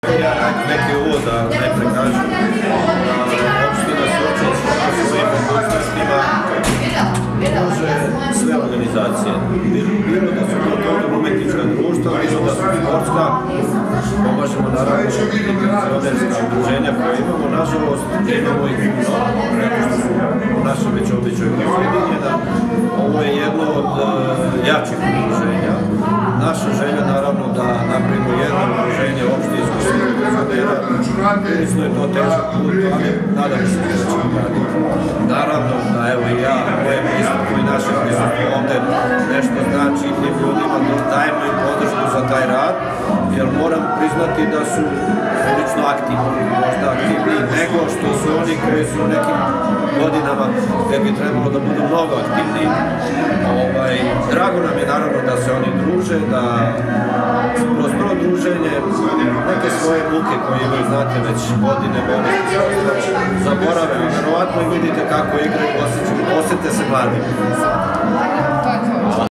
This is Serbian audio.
Ja neki uvod da najpre kažem da opština Surčin sa svojim mogućnostima može sve organizacije. Bilo da su to umetnička društva, bilo da su sportska, pomažemo naravno i penzionerska udruženja koje imamo. Nažalost, imamo ih puno, zato što su u našem već običaju ujedinjena. Ovo je jedno od jačih udruženja. Naša želja naravno da napravimo jedno udruženje opštinskog penzionera. Isto je to težak put, ali nadam se da ćemo raditi. Naravno da evo i ja, moje pristup i naše pristup ovde nešto znači tim ljudima, dajemo im podršku za taj rad, jer moram priznati da su prilično aktivni, možda aktivniji nego što su oni koji su u nekim godinama gde bi trebalo da budu mnogo aktivniji. Drago nam je naravno da se oni druže, da kroz to druženje neke svoje muke koje imaju, znate, već godine, zaborave, verovatno i vidite kako igraju, osete se mladim.